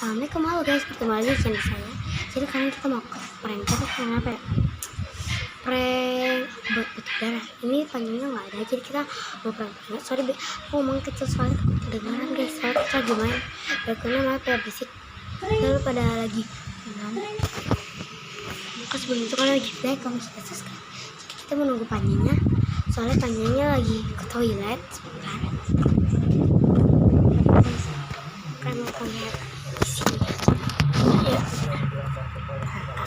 Assalamualaikum, halo guys, ketemu lagi di channel saya. Jadi kali ini kita mau ke prank. Kita prank apa ya? Prank buat darah. Ini panggilnya nggak ada, jadi kita mau prank. Sorry, aku ngomong kecil soalnya kedengaran guys. Soalnya kita lagi main. Backgroundnya maaf ya, berisik. Lalu pada lagi main. Maka sebelum itu kalian lagi like, comment, share, subscribe. Jadi kita menunggu panjangnya. Soalnya panjangnya lagi ke toilet sebentar. Kan mau lihat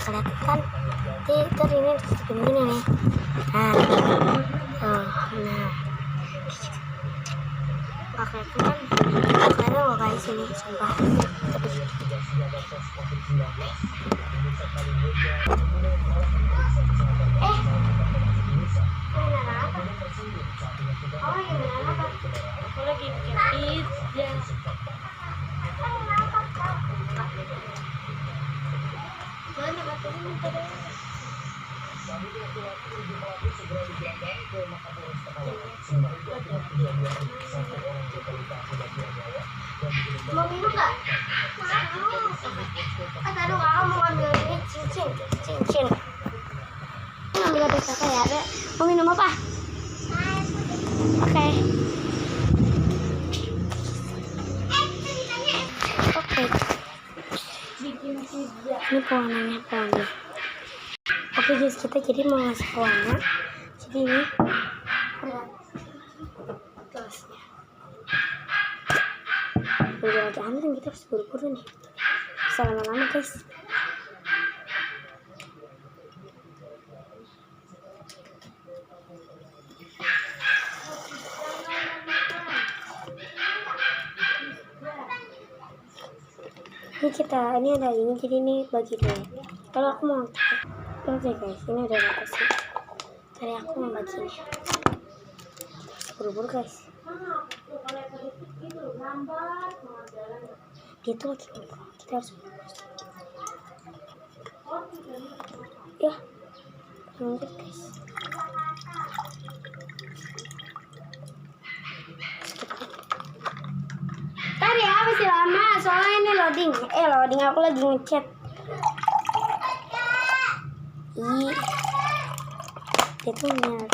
kelihatan Twitter ini tutupin gini nih. Nah pakai kan karena mau kayak sini sumpah. Aku lagi bikin pizza. Mau minum nggak? Aduh, kakak mau ambil ini cincin. Ambil ada kakak ya. Ada. Mau minum apa? Oke. Ini pewarnanya pewarna. Oke guys, kita jadi mau ngasih pewarna. Jadi ini ada gelasnya. Udah lagi antri, kita harus buru-buru nih. Bisa lama-lama guys. Ini ada ini, jadi ini bagi dua. Kalau aku mau oke guys, ini ada atasnya. Tadi aku mau bagi ini. Buru-buru guys. Dia tuh lagi ngobrol, kita harus buru-buru. Ya, lanjut guys. Tadi apa sih lama? Soalnya ini loading. Loading aku lagi ngechat. Dia tuh nyari.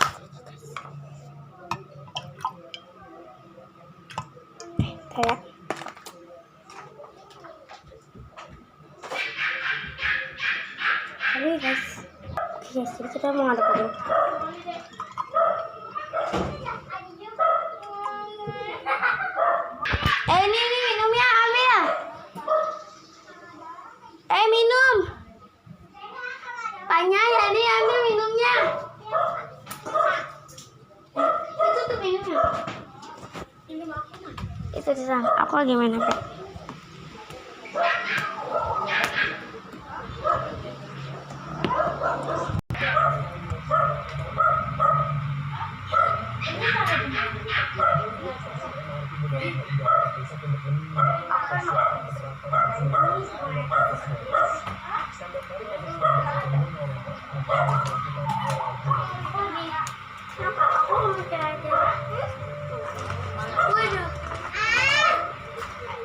Kayak oke guys. Oke guys, jadi kita mau ngaduk dulu. Ini minumnya ambil. Minum. Tanya ya, nih ambil minumnya. Itu tuh minumnya. Itu di sana. Aku lagi main HP.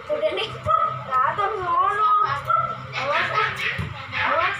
Udah nih, ada sono. Awas.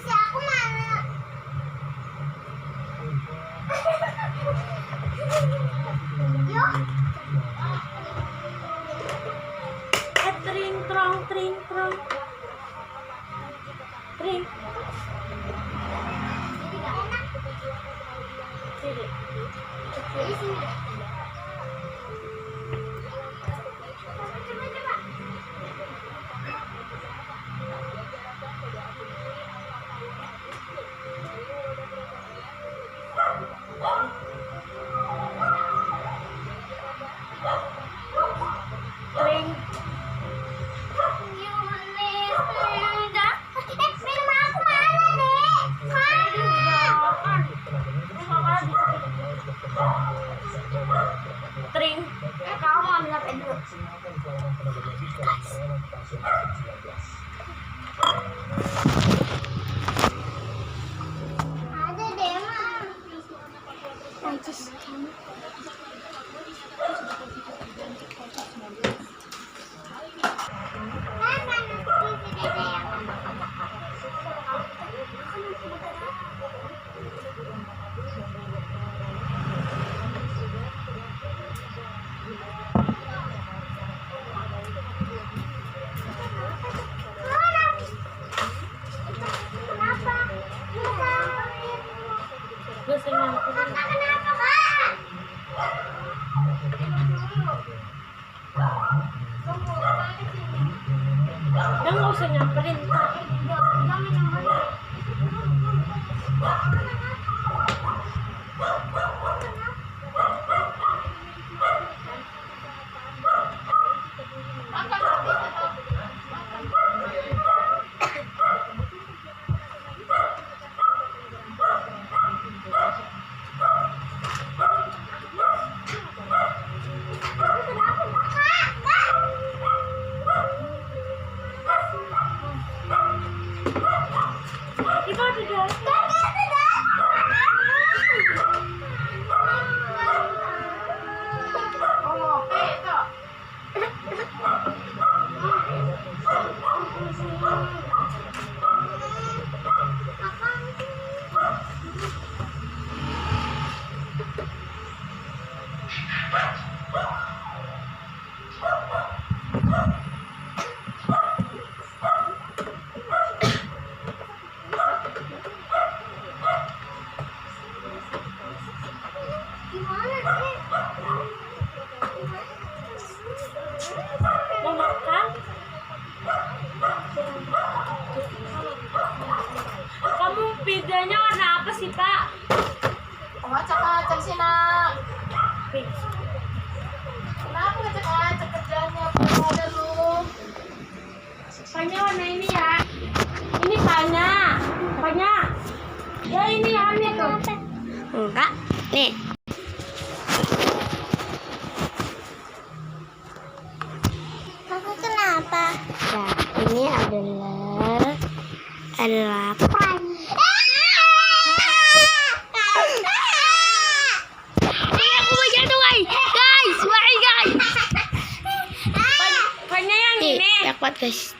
Aku mana? Tring trong tring trong. Tring. Sini. Coba. Ada deh, Mam. Najis kamu. Gak usah nyamperin. Udah gak usah nyamperin, Kak. Itu ada dalam. Mau makan? Kamu pizzanya warna apa sih, Pak? Ngacak-ngacak sih, Nak. Pink. Kenapa ngacak-ngacak kerjanya? Belum ada lu. Panya warna ini ya. Ini panya. Panya. Ya ini ya, ini tuh. Enggak. Nih. Kamu kenapa? Ya, ini adalah pan. Aku mau jatuh, guys. Guys. Panya yang ini. Kuat, guys.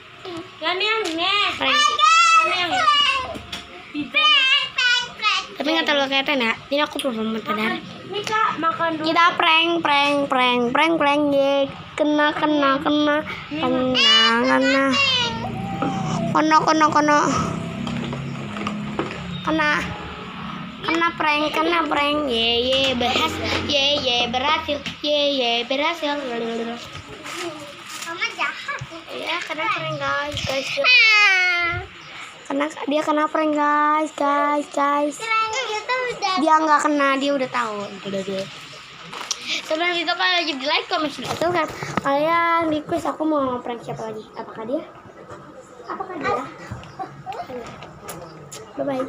Yang ini. Prank. Yang ini. Pizza. Tapi nggak terlalu kelihatan ya. Ini aku perform padahal. Nih, Kak, makan dulu. Kita prank ye. Kena prank ye berhasil Mama jahat ya. Kena prank guys dia kena prank guys. Dia nggak kena, dia udah tahu. Sebelum itu kalian wajib di like, comment, share, kan kalian request aku mau prank siapa lagi. Apakah dia? Bye bye.